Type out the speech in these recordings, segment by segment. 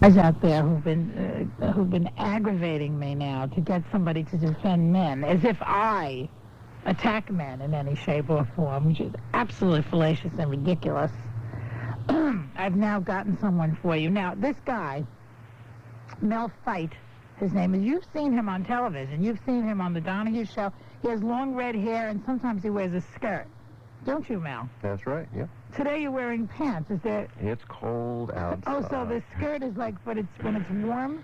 guys out there who've been aggravating me now to get somebody to defend men, as if I attack men in any shape or form, which is absolutely fallacious and ridiculous. I've now gotten someone for you. Now, this guy, Mel Feit, his name is, you've seen him on television. You've seen him on the Donahue show. He has long red hair, and sometimes he wears a skirt. Don't you, Mel? That's right, yeah. Today you're wearing pants. Is there... It's cold outside. Oh, so the skirt is like when it's warm?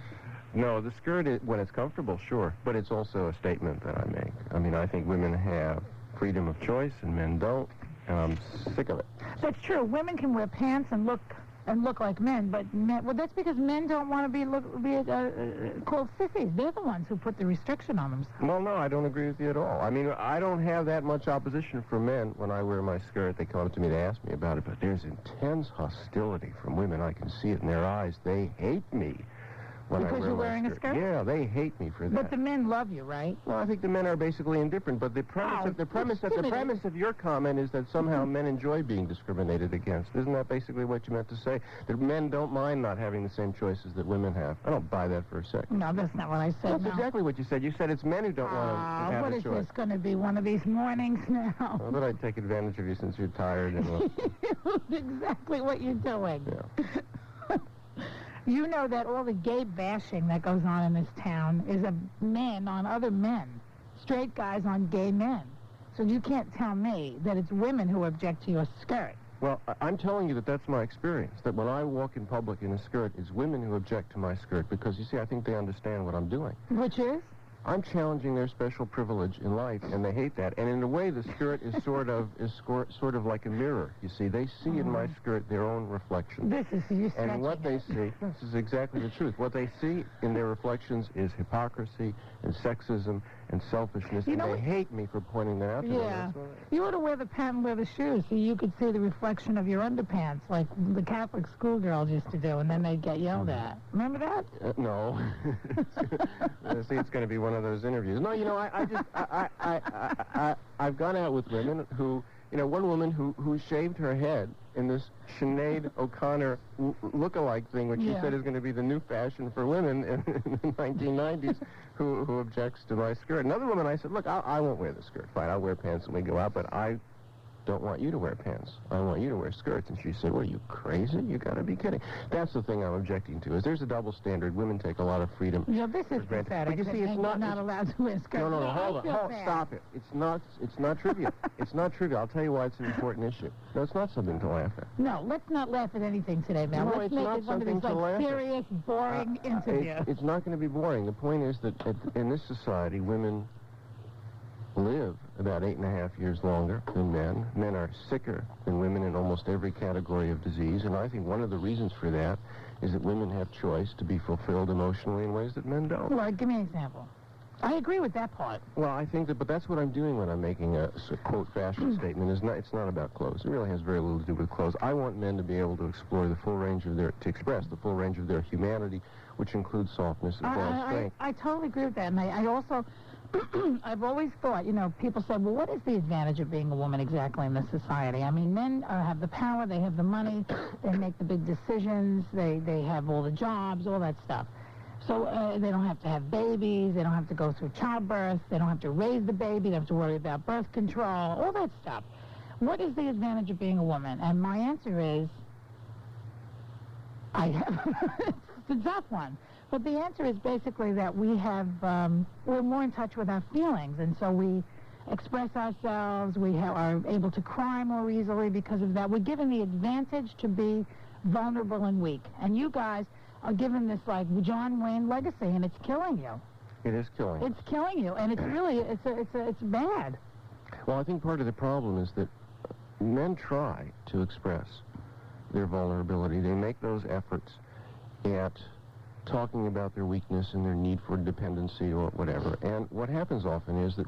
No, the skirt, is, when it's comfortable, sure. But it's also a statement that I make. I mean, I think women have freedom of choice and men don't, and I'm sick of it. That's true. Women can wear pants and look like men, but men, well, that's because men don't want to be called sissies. They're the ones who put the restriction on themselves. Well, no, I don't agree with you at all. I mean, I don't have that much opposition from men when I wear my skirt. They come up to me to ask me about it, but there's intense hostility from women. I can see it in their eyes. They hate me when I wear my skirt. Because you're wearing a skirt? Yeah, they hate me for that. But the men love you, right? Well, I think the men are basically indifferent, but the premise of your comment is that somehow men enjoy being discriminated against. Isn't that basically what you meant to say? That men don't mind not having the same choices that women have. I don't buy that for a second. No, that's not what I said. That's exactly what you said. You said it's men who don't want to have a choice. What is this going to be, one of these mornings now? Well, but I'd take advantage of you since you're tired. And exactly what you're doing. Yeah. You know that all the gay bashing that goes on in this town is of men on other men, straight guys on gay men. So you can't tell me that it's women who object to your skirt. Well, I'm telling you that that's my experience, that when I walk in public in a skirt, it's women who object to my skirt because, you see, I think they understand what I'm doing. Which is? I'm challenging their special privilege in life, and they hate that. And in a way, the skirt is sort of like a mirror. You see, they see in my skirt their own reflection. This is you. And what they see, this is exactly the truth. What they see in their reflections is hypocrisy and sexism and selfishness, and they hate me for pointing that out to them. Yeah. You ought to wear the pant and wear the shoes so you could see the reflection of your underpants, like the Catholic schoolgirls used to do, and then they'd get yelled at. Remember that? No. See, it's going to be one of those interviews. No, you know, I've gone out with women who, you know, one woman who shaved her head in this Sinead O'Connor look-alike thing, which she said is going to be the new fashion for women in the 1990s, who objects to my skirt. Another woman, I said, look, I won't wear the skirt. Fine, I'll wear pants when we go out, but I don't want you to wear pants. I want you to wear skirts. And she said, what, are you crazy? You got to be kidding. That's the thing I'm objecting to, is there's a double standard. Women take a lot of freedom. Yeah, this is pathetic. But you see, it's not allowed to wear skirts. No, hold on. Stop it. It's not trivial. It's not trivial. I'll tell you why it's an important issue. No, it's not something to laugh at. No, let's not laugh at anything today, Mel. No, let's make it one of these serious, boring interviews. It's not going to be boring. The point is that in this society, women live about 8.5 years longer than men. Men are sicker than women in almost every category of disease, and I think one of the reasons for that is that women have choice to be fulfilled emotionally in ways that men don't. Well, give me an example. I agree with that part. Well, I think that, but that's what I'm doing when I'm making a quote fashion statement. It's not about clothes. It really has very little to do with clothes. I want men to be able to explore the full range of to express the full range of their humanity, which includes softness as well as strength. I totally agree with that, and I also, I've always thought, you know, people say, well, what is the advantage of being a woman exactly in this society? I mean, men have the power, they have the money, they make the big decisions, they have all the jobs, all that stuff. So they don't have to have babies, they don't have to go through childbirth, they don't have to raise the baby, they don't have to worry about birth control, all that stuff. What is the advantage of being a woman? And my answer is, it's a tough one. But the answer is basically that we have, we're more in touch with our feelings, and so we express ourselves, we are able to cry more easily because of that. We're given the advantage to be vulnerable and weak. And you guys are given this, like, John Wayne legacy, and it's killing you. It is killing you. It's killing you, and it's really, it's bad. Well, I think part of the problem is that men try to express their vulnerability. They make those efforts at talking about their weakness and their need for dependency or whatever. And what happens often is that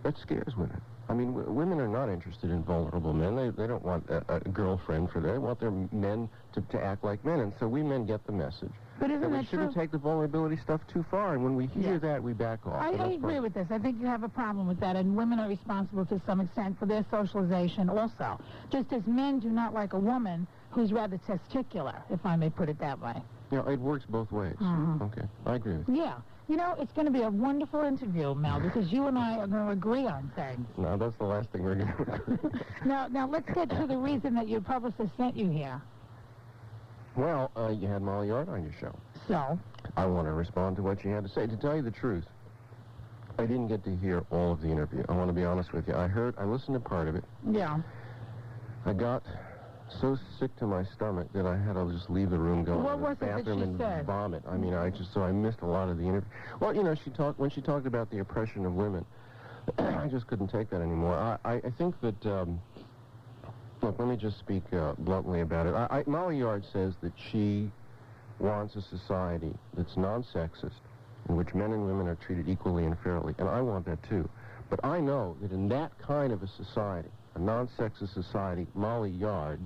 that scares women. I mean, women are not interested in vulnerable men. They don't want a girlfriend for that. They want their men to act like men. And so we men get the message. But isn't we that shouldn't true? take the vulnerability stuff too far. And when we hear that, we back off. I agree with this. I think you have a problem with that. And women are responsible to some extent for their socialization also. Just as men do not like a woman who's rather testicular, if I may put it that way. Yeah, it works both ways. Okay, I agree with you. Yeah. You know, it's going to be a wonderful interview, Mel, because you and I are going to agree on things. No, that's the last thing we're going to agree. Now, let's get to the reason that your publicist sent you here. Well, you had Molly Yard on your show. So? I want to respond to what you had to say. To tell you the truth, I didn't get to hear all of the interview. I want to be honest with you. I listened to part of it. Yeah. I got so sick to my stomach that I had to just leave the room, go to the bathroom and vomit. I mean, so I missed a lot of the interview. Well, you know, when she talked about the oppression of women, I just couldn't take that anymore. I think that, look, let me just speak bluntly about it. Molly Yard says that she wants a society that's non-sexist, in which men and women are treated equally and fairly, and I want that too. But I know that in that kind of a society, a non-sexist society, Molly Yard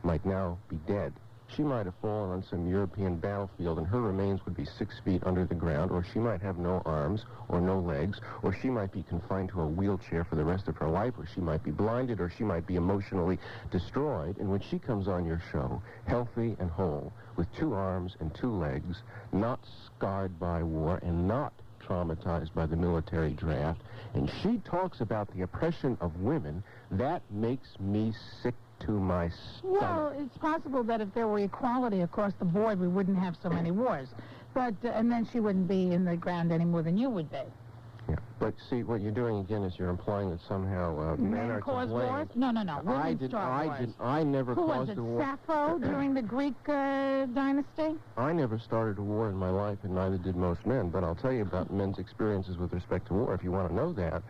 might now be dead. She might have fallen on some European battlefield and her remains would be 6 feet under the ground, or she might have no arms or no legs, or she might be confined to a wheelchair for the rest of her life, or she might be blinded, or she might be emotionally destroyed. And when she comes on your show, healthy and whole, with 2 arms and 2 legs, not scarred by war and not traumatized by the military draft, and she talks about the oppression of women, that makes me sick to my stomach. Well, it's possible that if there were equality across the board, we wouldn't have so many wars. But, and then she wouldn't be in the ground any more than you would be. Yeah, but see, what you're doing again is you're implying that somehow men are to blame. Wars? No. I never Who caused was it, a war. Sappho during the Greek dynasty? I never started a war in my life, and neither did most men. But I'll tell you about men's experiences with respect to war. If you want to know that,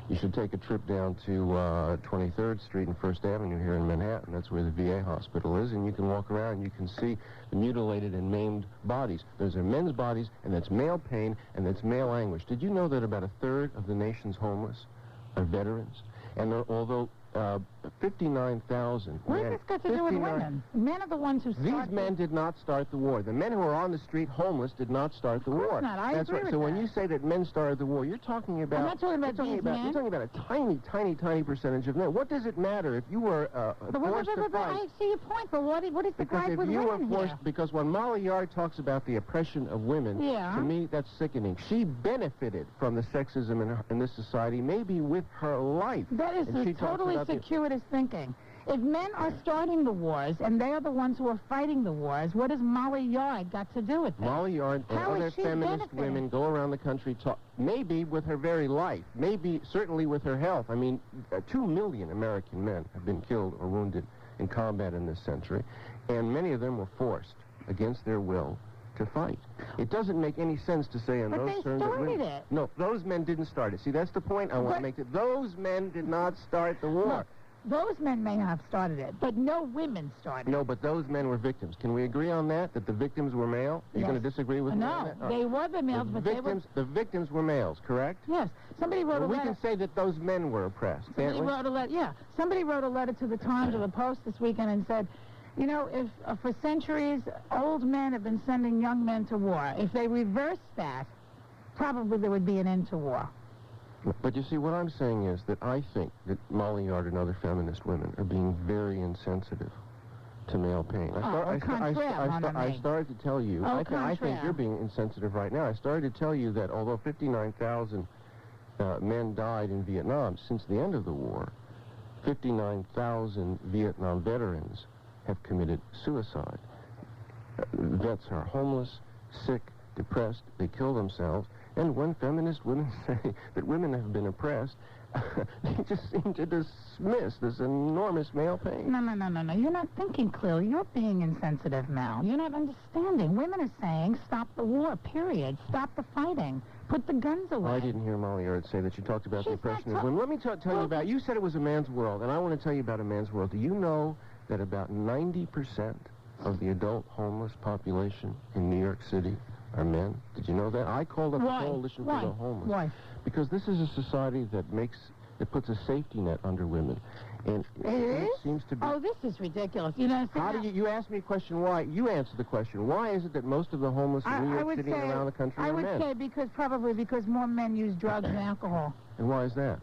you should take a trip down to 23rd Street and 1st Avenue here in Manhattan. That's where the VA hospital is, and you can walk around and you can see the mutilated and maimed bodies. Those are men's bodies, and that's male pain, and that's male anguish. Did you know that about 1/3 of the nation's homeless are veterans? And although 59,000 What does this got to do with women? Men are the ones who started. These men did not start the war. The men who are on the street homeless did not start the war. Of course not. I agree with So when that. you say that men started the war, you're talking about... I'm not talking about these men. You're talking about a tiny, tiny, tiny percentage of men. What does it matter if you were forced to fight? I see your point, but what is the gripe with if you were women forced, here? because when Molly Yard talks about the oppression of women, to me that's sickening. She benefited from the sexism in this society, maybe with her life. That is a totally circuitous thinking. If men are starting the wars and they are the ones who are fighting the wars, what has Molly Yard got to do with that? Molly Yard and other feminist women go around the country, maybe with her very life, maybe certainly with her health. I mean, 2 million American men have been killed or wounded in combat in this century, and many of them were forced against their will to fight. It doesn't make any sense to say in those terms that women... But they started it. No, those men didn't start it. See, that's the point I want to make. Those men did not start the war. Look, those men may have started it, but no women started it. No, but those men were victims. Can we agree on that, that the victims were male? Are you going to disagree with me on that? No, they were the males, but the victims were males, correct? Yes. Somebody wrote a letter. We can say that those men were oppressed, can't we? Somebody wrote a letter to the Times or the Post this weekend and said, you know, if for centuries old men have been sending young men to war, if they reversed that, probably there would be an end to war. But you see, what I'm saying is that I think that Molly Yard and other feminist women are being very insensitive to male pain. I started to tell you, I think you're being insensitive right now. I started to tell you that although 59,000 men died in Vietnam since the end of the war, 59,000 Vietnam veterans have committed suicide. Vets are homeless, sick, depressed, they kill themselves. And when feminist women say that women have been oppressed, they just seem to dismiss this enormous male pain. No. You're not thinking clearly. You're being insensitive, Mel. You're not understanding. Women are saying, stop the war, period. Stop the fighting. Put the guns away. I didn't hear Molly Yard say that. She talked about the oppression of women. Let me tell you about, you said it was a man's world, and I want to tell you about a man's world. Do you know that about 90% of the adult homeless population in New York City are men? Did you know that? I called up the Coalition for the Homeless. Why? Because this is a society that makes that puts a safety net under women. And it seems to be... Oh, this is ridiculous. You know, how do you ask me a question, why? You answer the question. Why is it that most of the homeless in New York City and around the country are men? I would say probably because more men use drugs and alcohol. And why is that?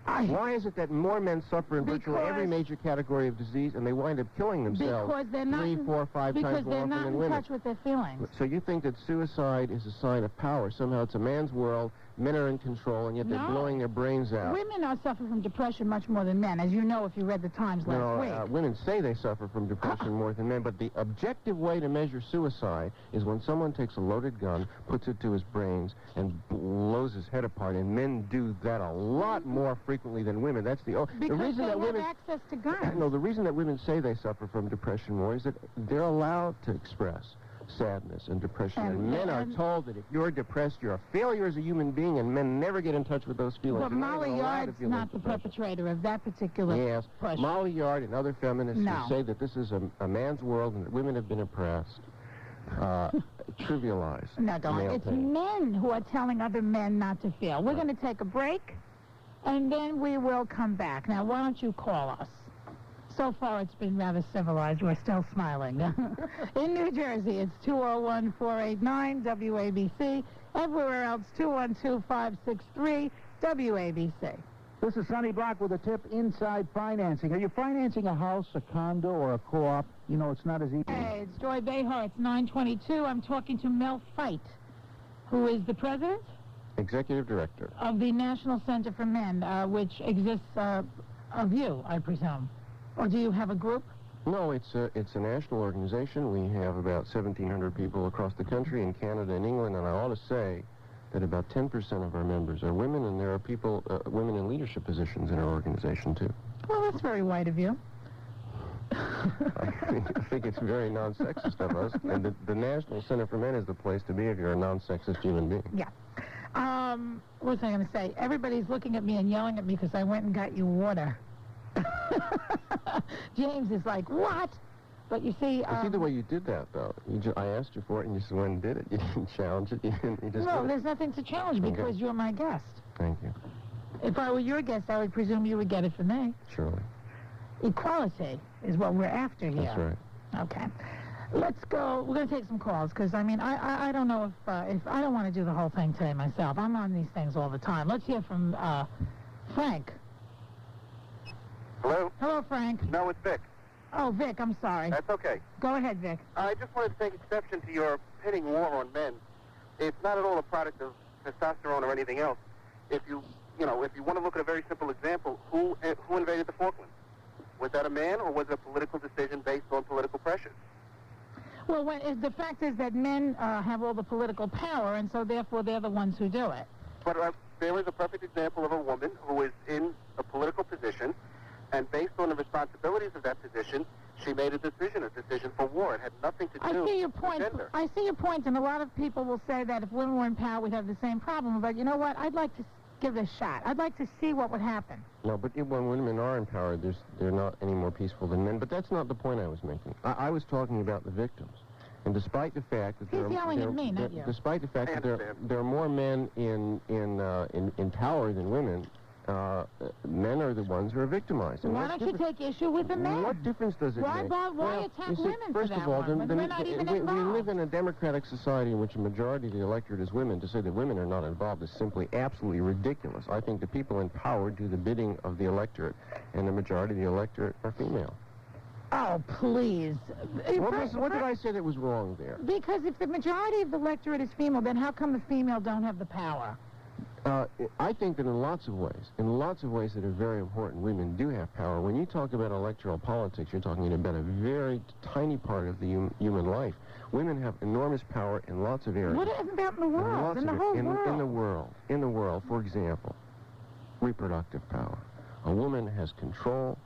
Why is it that more men suffer in virtually every major category of disease and they wind up killing themselves because they're not 3, 4, 5 times more often than women? Because they're not in touch with their feelings. So you think that suicide is a sign of power? Somehow it's a man's world, men are in control, and yet they're blowing their brains out. Women are suffering from depression much more than men, as you know if you read the Times last week. Women say they suffer from depression more than men, but the objective way to measure suicide is when someone takes a loaded gun, puts it to his brains, and blows his head apart, and men do that a lot more frequently than women. That's because the reason they that women have access to guns. No, the reason that women say they suffer from depression more is that they're allowed to express sadness and depression, and men are told that if you're depressed, you're a failure as a human being, and men never get in touch with those feelings. But Molly Yard's not the perpetrator of that particular push. Molly Yard and other feminists who say that this is a man's world and that women have been oppressed trivialize. No, don't. It's men who are telling other men not to feel. We're going to take a break, and then we will come back. Now, why don't you call us? So far, it's been rather civilized. We're still smiling. In New Jersey, it's 201-489-WABC. Everywhere else, 212-563-WABC. This is Sonny Brock with a tip, inside financing. Are you financing a house, a condo, or a co-op? You know, it's not as easy. Hey, it's Joy Behar. It's 9:22. I'm talking to Mel Feit, who is the president? Executive Director. Of the National Center for Men, which exists of you, I presume. Or do you have a group? No, it's a national organization. We have about 1,700 people across the country in Canada and England, and I ought to say that about 10% of our members are women, and there are people, women in leadership positions in our organization, too. Well, that's very white of you. I think it's very non-sexist of us, and the National Center for Men is the place to be if you're a non-sexist human being. Yeah. What was I going to say? Everybody's looking at me and yelling at me because I went and got you water. James is like, what? But you see... I see the way you did that, though. I asked you for it, and you just went and did it. You didn't challenge it. You just no, there's nothing to challenge because you're my guest. Thank you. If I were your guest, I would presume you would get it from me. Surely. Equality is what we're after here. That's right. Okay. Let's go. We're going to take some calls because, I mean, I don't know if I don't want to do the whole thing today myself. I'm on these things all the time. Let's hear from Frank. Hello? Hello, Frank. No, it's Vic. Oh, Vic, I'm sorry. That's okay. Go ahead, Vic. I just wanted to take exception to your pitting war on men. It's not at all a product of testosterone or anything else. If you want to look at a very simple example, who invaded the Falklands? Was that a man, or was it a political decision based on political pressures? Well, the fact is that men have all the political power, and so therefore they're the ones who do it. But there is a perfect example of a woman who is in a political position, and based on the responsibilities of that position, she made a decision for war. It had nothing to do with gender. I see your point, and a lot of people will say that if women were in power, we'd have the same problem. But you know what? I'd like to give it a shot. I'd like to see what would happen. No, but when women are in power, they're not any more peaceful than men. But that's not the point I was making. I was talking about the victims. And despite the fact that despite the fact that there are more men in power than women, men are the ones who are victimized. And why don't you take issue with the men? What difference does it make? Why attack women first for that of all, one, when we're not even involved? We live in a democratic society in which a majority of the electorate is women. To say that women are not involved is simply absolutely ridiculous. I think the people in power do the bidding of the electorate, and the majority of the electorate are female. Oh, please. What did I say that was wrong there? Because if the majority of the electorate is female, then how come the female don't have the power? I think that in lots of ways that are very important, women do have power. When you talk about electoral politics, you're talking about a very tiny part of the human life. Women have enormous power in lots of areas. What about in the world? In the whole world? In the world, for example, reproductive power. A woman has control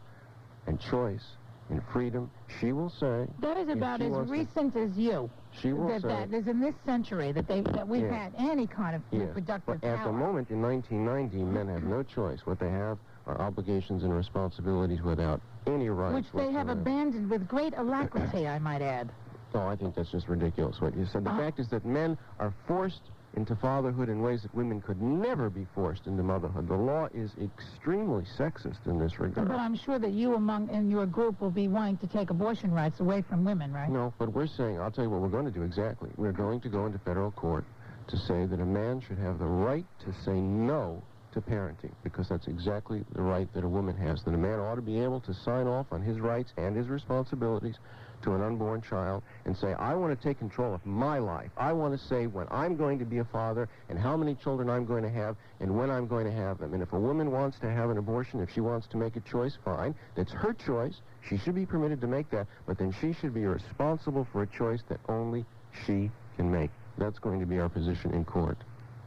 and choice and freedom. She will say... That is about as recent as you. She will say... That is in this century that we've had any kind of reproductive power. But at the moment, in 1990, men have no choice. What they have are obligations and responsibilities without any rights which they have abandoned with great alacrity, I might add. No, I think that's just ridiculous what you said. The fact is that men are forced into fatherhood in ways that women could never be forced into motherhood. The law is extremely sexist in this regard. But I'm sure that you in your group will be wanting to take abortion rights away from women, right? No, but we're saying, I'll tell you what we're going to do exactly. We're going to go into federal court to say that a man should have the right to say no to parenting, because that's exactly the right that a woman has, that a man ought to be able to sign off on his rights and his responsibilities to an unborn child and say, I want to take control of my life. I want to say when I'm going to be a father and how many children I'm going to have and when I'm going to have them. And if a woman wants to have an abortion, if she wants to make a choice, fine. That's her choice. She should be permitted to make that, but then she should be responsible for a choice that only she can make. That's going to be our position in court.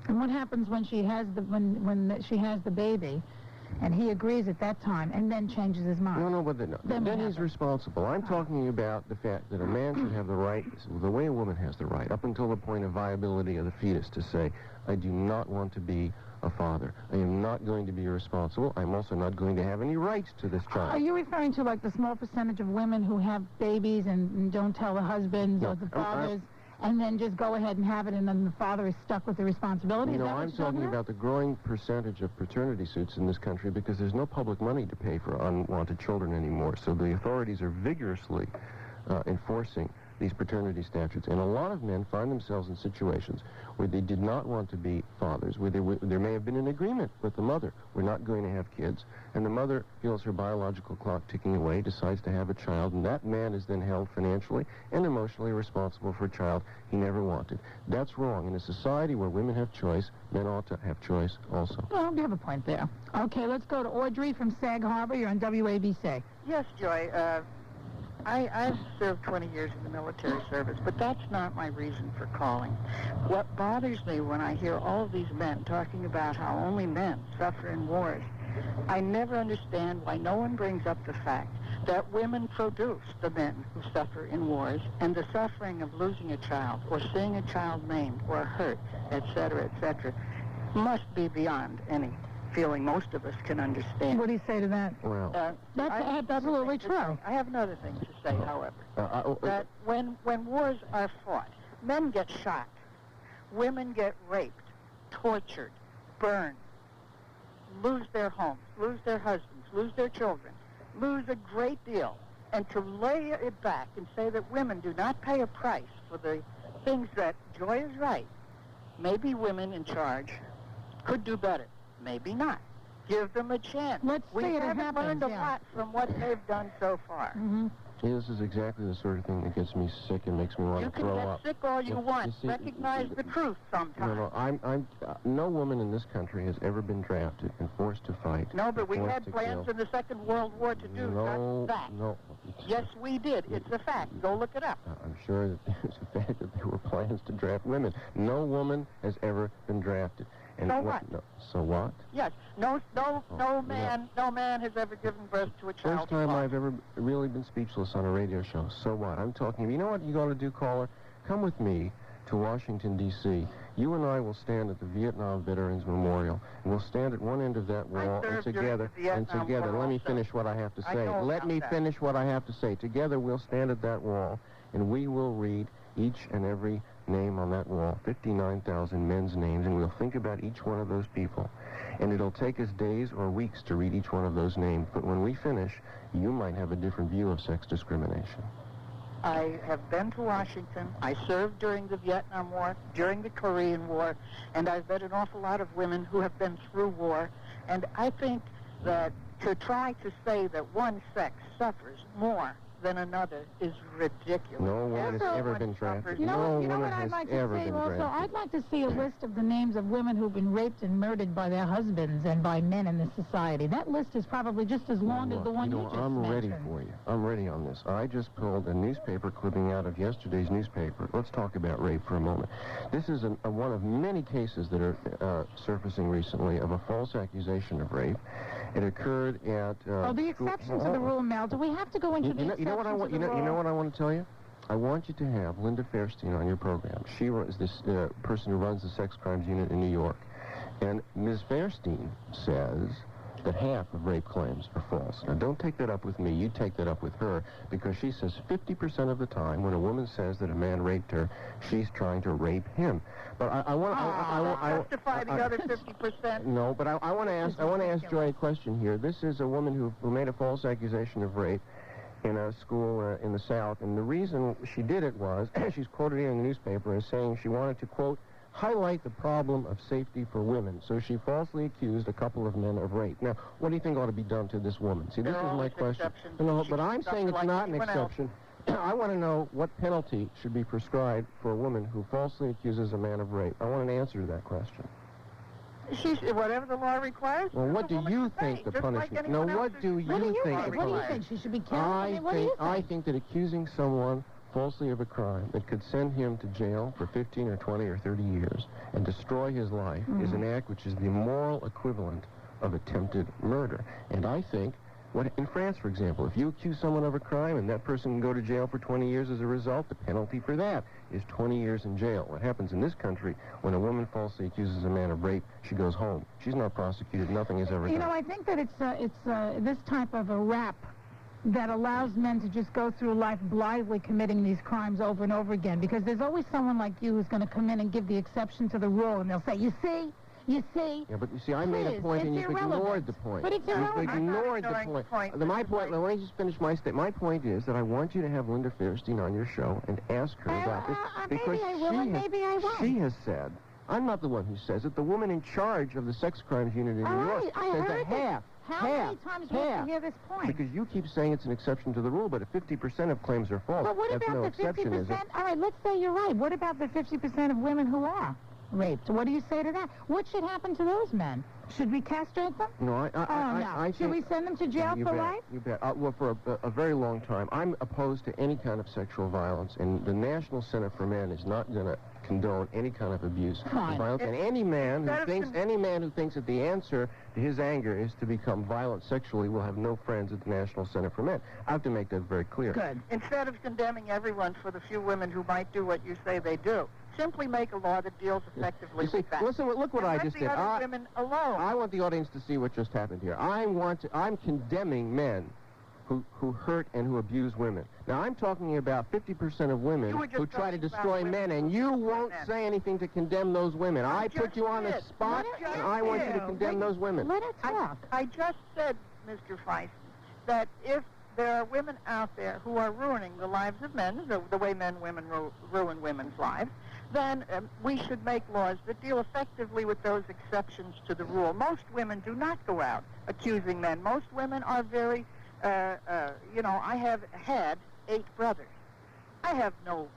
And what happens when she has when she has the baby, and he agrees at that time, and then changes his mind? No, but then he's responsible. I'm talking about the fact that a man should have the right, the way a woman has the right, up until the point of viability of the fetus, to say, I do not want to be a father. I am not going to be responsible. I'm also not going to have any rights to this child. Are you referring to like the small percentage of women who have babies and don't tell the husbands or the fathers? And then just go ahead and have it, and then the father is stuck with the responsibility? No, I'm talking about the growing percentage of paternity suits in this country because there's no public money to pay for unwanted children anymore. So the authorities are vigorously enforcing these paternity statutes. And a lot of men find themselves in situations where they did not want to be fathers, where there may have been an agreement with the mother. We're not going to have kids. And the mother feels her biological clock ticking away, decides to have a child, and that man is then held financially and emotionally responsible for a child he never wanted. That's wrong. In a society where women have choice, men ought to have choice also. Well, you have a point there. Okay, let's go to Audrey from Sag Harbor. You're on WABC. Yes, Joy. I've served 20 years in the military service, but that's not my reason for calling. What bothers me when I hear all of these men talking about how only men suffer in wars, I never understand why no one brings up the fact that women produce the men who suffer in wars, and the suffering of losing a child or seeing a child maimed or hurt, etc., must be beyond any feeling most of us can understand. What do you say to that? Well, That's absolutely true. I have another thing to say, however, that when wars are fought, men get shot, women get raped, tortured, burned, lose their homes, lose their husbands, lose their children, lose a great deal. And to lay it back and say that women do not pay a price for the things that Joy is right, maybe women in charge could do better. Maybe not. Give them a chance. We haven't learned a lot from what they've done so far. Mm-hmm. This is exactly the sort of thing that gets me sick and makes me want to throw up. You can get sick all you want. Recognize the truth sometimes. No, no woman in this country has ever been drafted and forced to fight. No, but we had plans in the Second World War to do just that. No. Yes, we did. It's a fact. Go look it up. I'm sure that there's a fact that there were plans to draft women. No woman has ever been drafted. And so what? So what? Yes. No man has ever given birth to a child. First time I've ever really been speechless on a radio show. So what? I'm talking. You know what you got to do, caller? Come with me to Washington, D.C. You and I will stand at the Vietnam Veterans Memorial. And we'll stand at one end of that wall, and together, let me finish what I have to say. Let me finish what I have to say. Together we'll stand at that wall, and we will read each and every name on that wall, 59,000 men's names, and we'll think about each one of those people. And it'll take us days or weeks to read each one of those names, but when we finish, you might have a different view of sex discrimination. I have been to Washington. I served during the Vietnam War, during the Korean War, and I've met an awful lot of women who have been through war, and I think that to try to say that one sex suffers more than another is ridiculous. No one has ever been drafted. You know what I'd like to see also? I'd like to see a list of the names of women who've been raped and murdered by their husbands and by men in this society. That list is probably just as long as the one you just I'm mentioned. ready for you. I'm ready on this. I just pulled a newspaper clipping out of yesterday's newspaper. Let's talk about rape for a moment. This is one of many cases that are surfacing recently of a false accusation of rape. It occurred at... the exceptions to the rule, Mel. Do we have to go into the exceptions You know what I want to tell you? I want you to have Linda Fairstein on your program. She is this person who runs the sex crimes unit in New York. And Ms. Fairstein says that half of rape claims are false. Now, don't take that up with me. You take that up with her, because she says 50% of the time when a woman says that a man raped her, she's trying to rape him. But I want to justify the other 50%. No, but I want to ask Joy a question here. This is a woman who made a false accusation of rape in a school in the South, and the reason she did it was she's quoted in the newspaper as saying she wanted to, quote, highlight the problem of safety for women. So she falsely accused a couple of men of rape. Now, what do you think ought to be done to this woman? See, this is my question. No, but I'm saying it's not an exception. I want to know what penalty should be prescribed for a woman who falsely accuses a man of rape. I want an answer to that question. Whatever the law requires. Well, what do you think the punishment? No, what do you think? What do you think? She should be killed? I think that accusing someone falsely of a crime that could send him to jail for 15 or 20 or 30 years and destroy his life is an act which is the moral equivalent of attempted murder. And I think, in France, for example, if you accuse someone of a crime and that person can go to jail for 20 years as a result, the penalty for that is 20 years in jail. What happens in this country, when a woman falsely accuses a man of rape, she goes home. She's not prosecuted. Nothing is ever done. You know, I think that it's this type of a rap that allows men to just go through life blithely committing these crimes over and over again, because there's always someone like you who's going to come in and give the exception to the rule, and they'll say, you see? Yeah, but you see, I made a point and you've ignored the point. But it's irrelevant. You've ignored the point. My point, let me just finish my statement. My point is that I want you to have Linda Fairstein on your show and ask her about this, because maybe I will and maybe I won't. She has said, I'm not the one who says it, the woman in charge of the sex crimes unit in New York says that half. How many times do you have to hear this point? Because you keep saying it's an exception to the rule, but if 50% of claims are false, but what that's about no the exception, 50%? is it? All right, let's say you're right. What about the 50% of women who are raped? What do you say to that? What should happen to those men? Should we castrate them? No, I Should we send them to jail for life? You bet. Well, for a very long time, I'm opposed to any kind of sexual violence, and the National Center for Men is not going to condone any kind of abuse or violence. And any man who thinks that the answer to his anger is to become violent sexually will have no friends at the National Center for Men. I have to make that very clear. Good. Instead of condemning everyone for the few women who might do what you say they do, simply make a law that deals effectively with that. Listen, look what I just did. Let the other women alone. I want the audience to see what just happened here. I'm condemning men who hurt and who abuse women. Now, I'm talking about 50% of women who try to destroy men, and you won't say anything to condemn those women. I put you on the spot, and I want you to condemn those women. Let her talk. I just said, Mr. Feit, that if there are women out there who are ruining the lives of men, the way women ruin women's lives, then we should make laws that deal effectively with those exceptions to the rule. Most women do not go out accusing men. Most women are very... I have had 8 brothers. I have no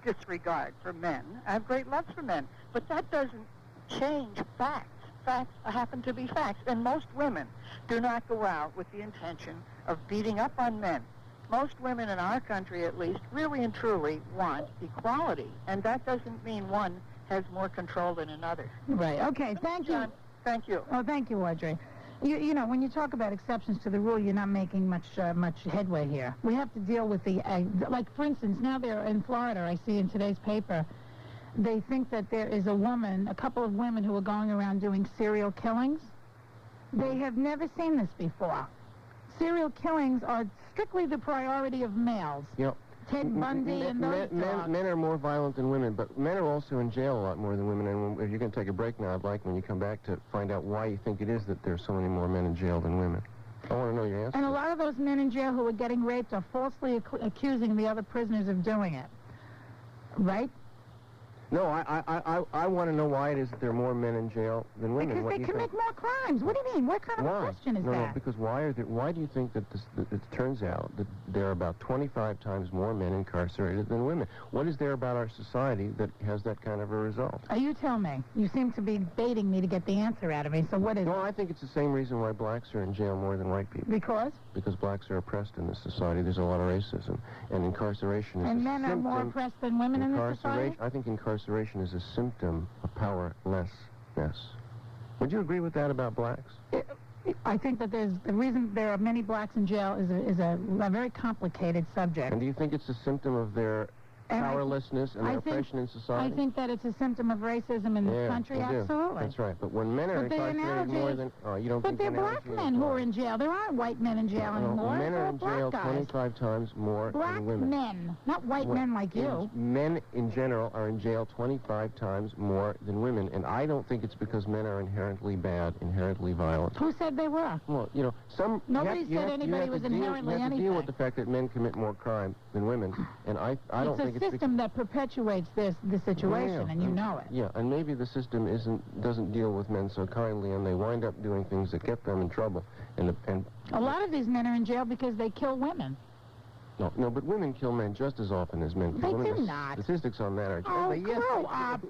disregard for men. I have great love for men. But that doesn't change facts. Facts happen to be facts. And most women do not go out with the intention of beating up on men. Most women in our country, at least, really and truly want equality. And that doesn't mean one has more control than another. Right. Okay, thank you. Thank you. Oh, thank you, Audrey. You know, when you talk about exceptions to the rule, you're not making much headway here. We have to deal with like, for instance, now they're in Florida, I see in today's paper, they think that there is a couple of women who are going around doing serial killings. They have never seen this before. Serial killings are strictly the priority of males. Yep. Ted Bundy and those dogs. Men are more violent than women, but men are also in jail a lot more than women. And if you're going to take a break now, I'd like, when you come back, to find out why you think it is that there's so many more men in jail than women. I want to know your answer. And a lot of those men in jail who are getting raped are falsely accusing the other prisoners of doing it. Right? No, I want to know why it is that there are more men in jail than women. Because they commit more crimes. What do you mean? What kind of a question is that? No, because why do you think that it turns out that there are about 25 times more men incarcerated than women? What is there about our society that has that kind of a result? You tell me. You seem to be baiting me to get the answer out of me, so what is it? No, I think it's the same reason why blacks are in jail more than white people. Because? Because blacks are oppressed in this society. There's a lot of racism. And incarceration is and men are more oppressed than women in this society? I think incarceration is a symptom of powerlessness. Would you agree with that about blacks? I think that the reason there are many blacks in jail is a very complicated subject. And do you think it's a symptom of their powerlessness and their oppression in society. I think that it's a symptom of racism in this country, absolutely. That's right. But when men are incarcerated more than... you don't think they're black men who are in jail. There aren't white men in jail anymore. Men are in jail 25 times more than women. Black men, not white men like you. Men in general are in jail 25 times more than women, and I don't think it's because men are inherently bad, inherently violent. Who said they were? Well, Nobody said anybody was inherently anything. You have to deal with the fact that men commit more crime than women, and I don't think it's... It's a system that perpetuates the situation, and you know it. Yeah, and maybe the system doesn't deal with men so kindly, and they wind up doing things that get them in trouble. And a lot of these men are in jail because they kill women. No, but women kill men just as often as men kill women. They do not. Statistics on that are... grow up.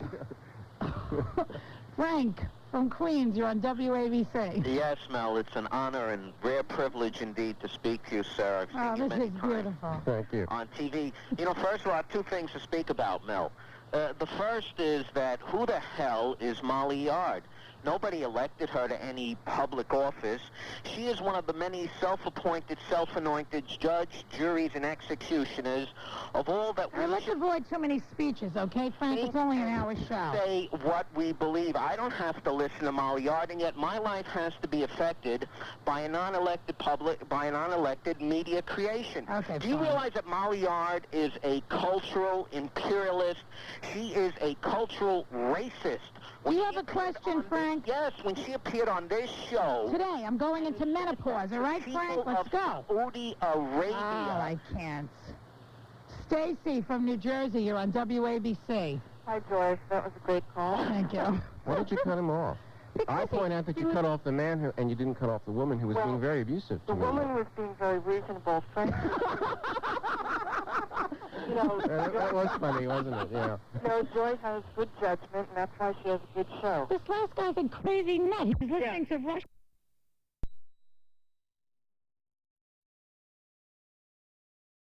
Frank from Queens, you're on WABC. Yes, Mel, it's an honor and rare privilege indeed to speak to you, sir. I've seen you many times beautiful. Thank you. On TV. First of all, I have two things to speak about, Mel. The first is that who the hell is Molly Yard? Nobody elected her to any public office. She is one of the many self-appointed, self-anointed judge, juries, and executioners of all that we let's avoid too many speeches, okay, Frank? It's only an hour show. Say what we believe. I don't have to listen to Molly Yard, and yet my life has to be affected by a non-elected media creation. Okay, do you realize that Molly Yard is a cultural imperialist? She is a cultural racist. Do you have a question, Frank? Yes, when she appeared on this show... Today, I'm going into menopause, all right, Frank? Let's go. Saudi Arabia. Oh, I can't. Stacy from New Jersey, you're on WABC. Hi, Joyce. That was a great call. Thank you. Why did you cut him off? I point out that you cut off the man and you didn't cut off the woman who was being very abusive to me. The woman was being very reasonable. Frank. That was funny, wasn't it? Yeah. Joy has good judgment, and that's why she has a good show. This last guy's a crazy nut. He's listening to Rush.